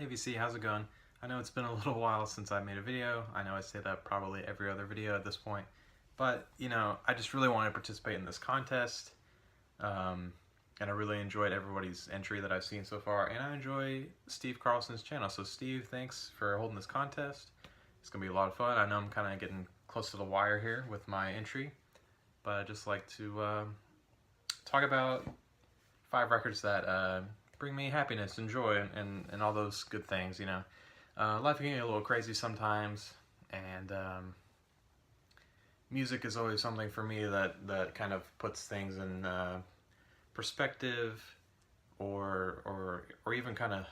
Hey VC, how's it going? I know it's been a little while since I made a video. I know I say that probably every other video at this point. But, I just really want to participate in this contest. Um, and I really enjoyed everybody's entry that I've seen so far. And I enjoy Steve Carlson's channel. So Steve, thanks for holding this contest. It's going to be a lot of fun. I know I'm kind of getting close to the wire here with my entry. But I'd just like to talk about 5 records that bring me happiness and joy and all those good things. Life can get a little crazy sometimes, and music is always something for me that kind of puts things in perspective, or even kind of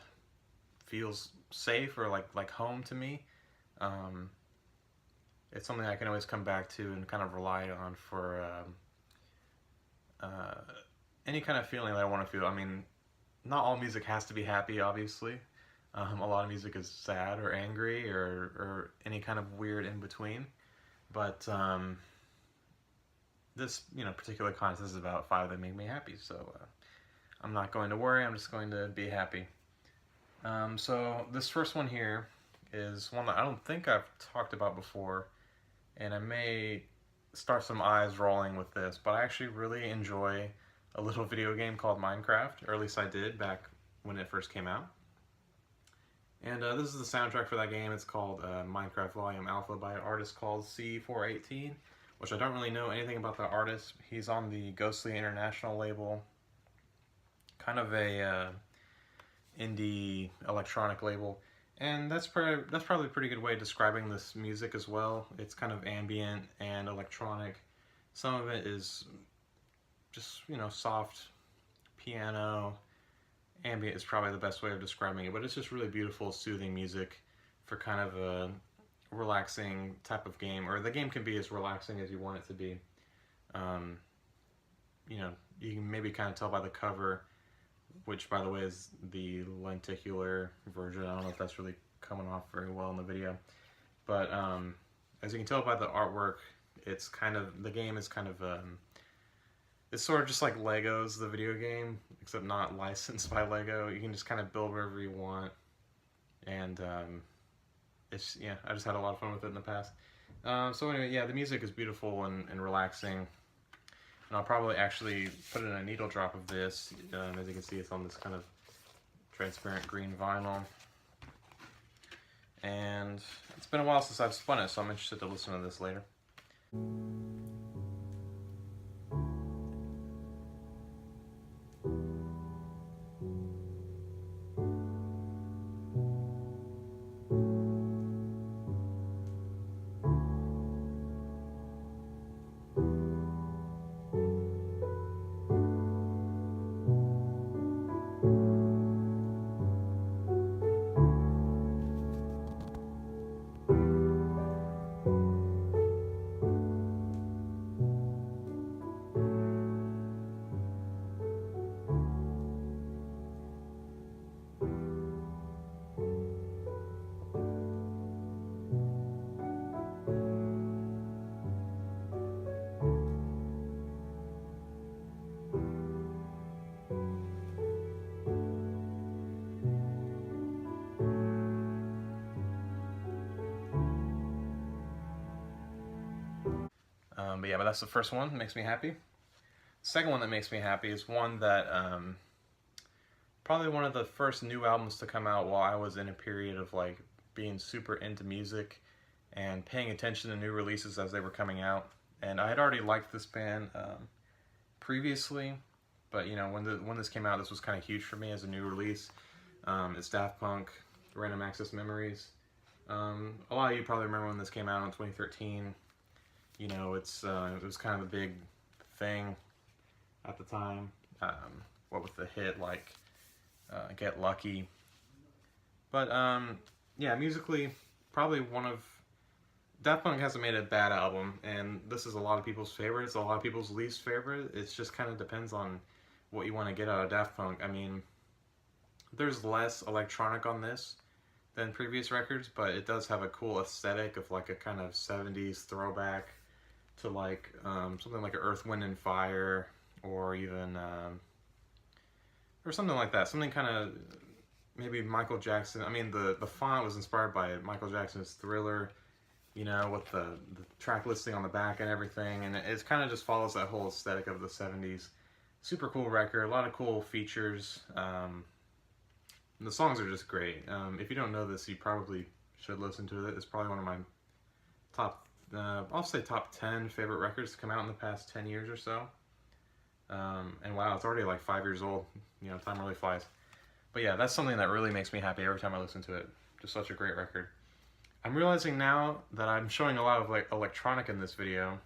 feels safe or like home to me. Um, it's something I can always come back to and kind of rely on for any kind of feeling that I want to feel. I mean, not all music has to be happy, obviously. A lot of music is sad or angry or any kind of weird in between. But this particular contest is about 5 that make me happy. So I'm not going to worry. I'm just going to be happy. So this first one here is one that I don't think I've talked about before, and I may start some eyes rolling with this, but I actually really enjoy a little video game called Minecraft, or at least I did back when it first came out. And this is the soundtrack for that game. It's called Minecraft Volume Alpha by an artist called C418, which I don't really know anything about the artist. He's on the Ghostly International label, kind of a indie electronic label. And that's probably a pretty good way of describing this music as well. It's kind of ambient and electronic. Some of it is just, soft piano. Ambient is probably the best way of describing it, but it's just really beautiful, soothing music for kind of a relaxing type of game, or the game can be as relaxing as you want it to be. You can maybe kind of tell by the cover, which by the way is the lenticular version. I don't know if that's really coming off very well in the video, but as you can tell by the artwork, the game is kind of it's sort of just like Legos, the video game, except not licensed by Lego. You can just kind of build wherever you want, and I just had a lot of fun with it in the past. So anyway, yeah, the music is beautiful and relaxing, and I'll probably actually put in a needle drop of this. As you can see, it's on this kind of transparent green vinyl, and it's been a while since I've spun it, so I'm interested to listen to this later. But that's the first one that makes me happy. The second one that makes me happy is one that probably one of the first new albums to come out while I was in a period of like being super into music and paying attention to new releases as they were coming out. And I had already liked this band previously, but when this came out, this was kind of huge for me as a new release. It's Daft Punk, Random Access Memories. A lot of you probably remember when this came out in 2013. It was kind of a big thing at the time. What with the hit like Get Lucky. But yeah, musically, probably one of Daft Punk hasn't made a bad album, and this is a lot of people's favorites, a lot of people's least favorite. It just kind of depends on what you want to get out of Daft Punk. I mean, there's less electronic on this than previous records, but it does have a cool aesthetic of like a kind of 70s throwback to like something like Earth, Wind and Fire, or even or something like that. Something kind of maybe Michael Jackson. I mean, the font was inspired by Michael Jackson's Thriller, you know, with the track listing on the back and everything, and it kind of just follows that whole aesthetic of the 70s. Super cool record, a lot of cool features. The songs are just great. If you don't know this, you probably should listen to it. It's probably one of my top, I'll say top 10 favorite records to come out in the past 10 years or so. And wow, it's already like 5 years old. You know, time really flies. But yeah, that's something that really makes me happy every time I listen to it. Just such a great record. I'm realizing now that I'm showing a lot of like electronic in this video.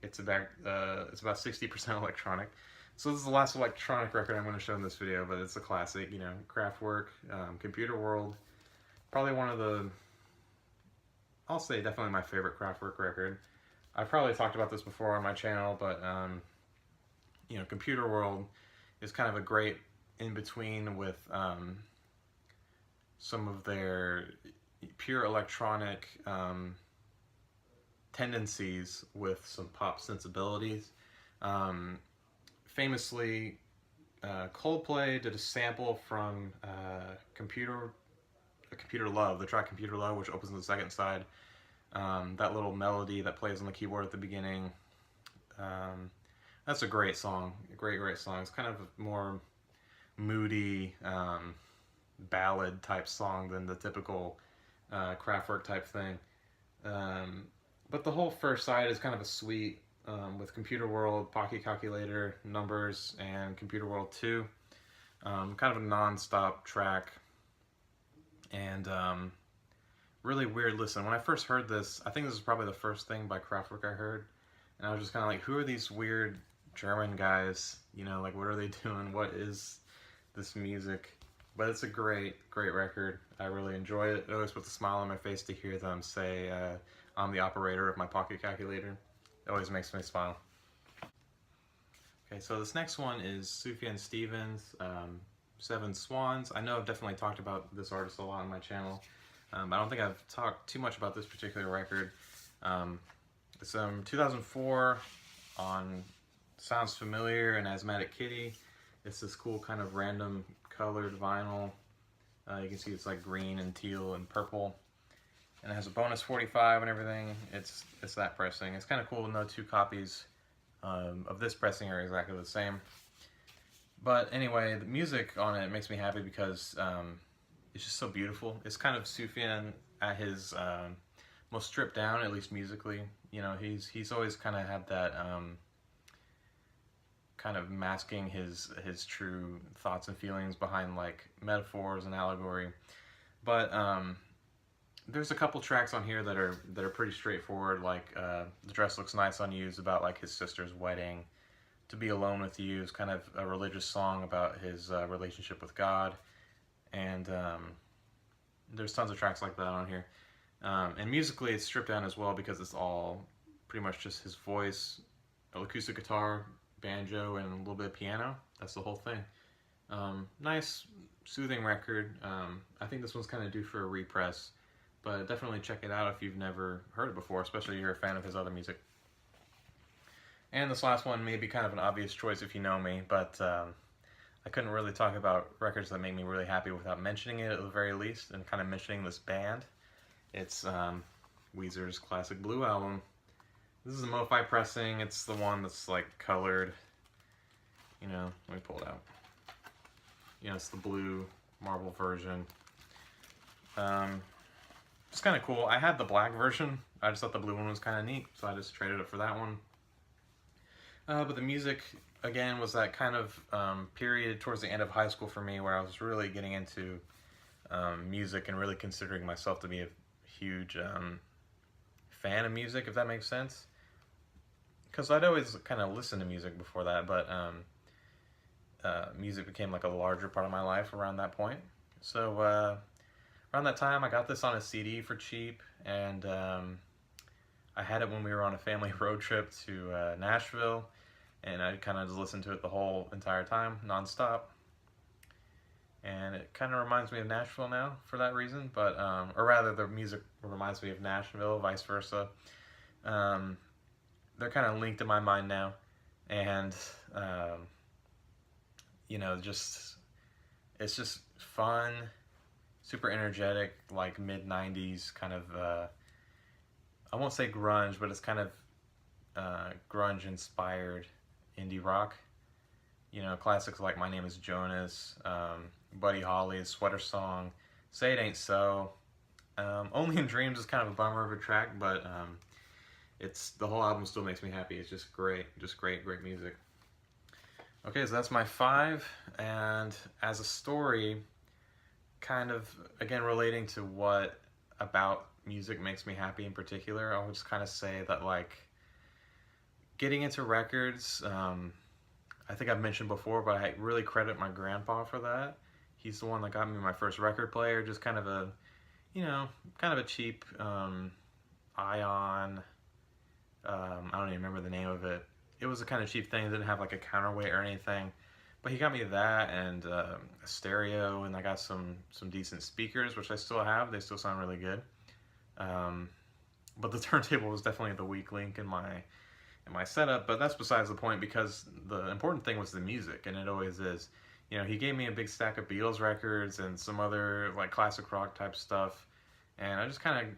It's about 60% electronic. So this is the last electronic record I'm going to show in this video, but it's a classic, you know, Kraftwerk, Computer World. Probably one of the, I'll say definitely my favorite Kraftwerk record. I've probably talked about this before on my channel, but you know, Computer World is kind of a great in-between with some of their pure electronic tendencies with some pop sensibilities. Famously, Coldplay did a sample from Computer Love, the track Computer Love, which opens the second side. That little melody that plays on the keyboard at the beginning. That's a great song, a great song. It's kind of a more moody ballad type song than the typical Kraftwerk type thing. But the whole first side is kind of a sweet, with Computer World, Pocket Calculator, Numbers, and Computer World 2. Kind of a non-stop track. And really weird listen. When I first heard this, I think this is probably the first thing by Kraftwerk I heard. And I was just kind of like, who are these weird German guys? You know, like, what are they doing? What is this music? But it's a great record. I really enjoy it. It always puts a smile on my face to hear them say, I'm the operator of my pocket calculator. It always makes me smile. Okay, so this next one is Sufjan Stevens, Seven Swans. I know I've definitely talked about this artist a lot on my channel. I don't think I've talked too much about this particular record. It's 2004 on Sounds Familiar and Asthmatic Kitty. It's this cool kind of random colored vinyl. You can see it's like green and teal and purple. And it has a bonus 45 and everything. It's that pressing. It's kind of cool to know two copies of this pressing are exactly the same. But anyway, the music on it makes me happy because it's just so beautiful. It's kind of Sufjan at his most stripped down, at least musically. You know, he's always kind of had that kind of masking his true thoughts and feelings behind like metaphors and allegory. But there's a couple tracks on here that are pretty straightforward, like The Dress Looks Nice on You is about like his sister's wedding. To Be Alone With You is kind of a religious song about his relationship with God. And there's tons of tracks like that on here. And musically it's stripped down as well because it's all pretty much just his voice, acoustic guitar, banjo, and a little bit of piano. That's the whole thing. Nice, soothing record. I think this one's kind of due for a repress, but definitely check it out if you've never heard it before, especially if you're a fan of his other music. And this last one may be kind of an obvious choice if you know me, but I couldn't really talk about records that make me really happy without mentioning it at the very least, and kind of mentioning this band. It's Weezer's Classic Blue album. This is a MoFi pressing. It's the one that's like colored. You know, let me pull it out. You know, it's the blue marble version. It's kind of cool. I had the black version. I just thought the blue one was kind of neat, so I just traded it for that one. But the music, again, was that kind of period towards the end of high school for me where I was really getting into music and really considering myself to be a huge fan of music, if that makes sense. Because I'd always kind of listened to music before that, but music became like a larger part of my life around that point. So around that time, I got this on a CD for cheap, and I had it when we were on a family road trip to Nashville, and I kind of just listened to it the whole entire time, non-stop. And it kind of reminds me of Nashville now for that reason, but or rather, the music reminds me of Nashville, vice versa. They're kind of linked in my mind now, and you know, it's just fun. super energetic, like mid-90s kind of, I won't say grunge, but it's kind of grunge inspired indie rock. You know, classics like My Name is Jonas, Buddy Holly's Sweater Song, Say It Ain't So. Only in Dreams is kind of a bummer of a track, but it's the whole album still makes me happy. It's just great, great music. Okay, so that's my 5, and as a story, kind of again relating to what about music makes me happy in particular, I would just kind of say that like getting into records, I think I've mentioned before, but I really credit my grandpa for that. He's the one that got me my first record player, just kind of a, you know, kind of a cheap Ion, I don't even remember the name of it. It was a kind of cheap thing, it didn't have like a counterweight or anything. But he got me that and a stereo, and I got some decent speakers, which I still have. They still sound really good. But the turntable was definitely the weak link in my setup. But that's besides the point, because the important thing was the music, and it always is. You know, he gave me a big stack of Beatles records and some other like classic rock type stuff, and I just kind of,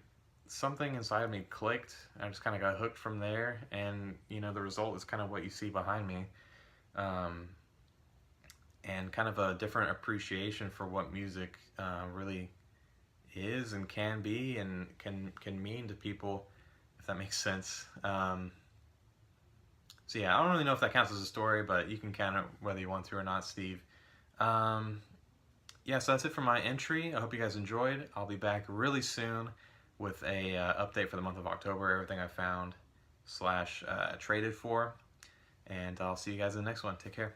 something inside of me clicked. I just kind of got hooked from there, and you know, the result is kind of what you see behind me. And kind of a different appreciation for what music really is and can be and can mean to people, if that makes sense. So yeah, I don't really know if that counts as a story, but you can count it whether you want to or not, Steve. Yeah, so that's it for my entry. I hope you guys enjoyed. I'll be back really soon with a update for the month of October, everything I found / traded for. And I'll see you guys in the next one. Take care.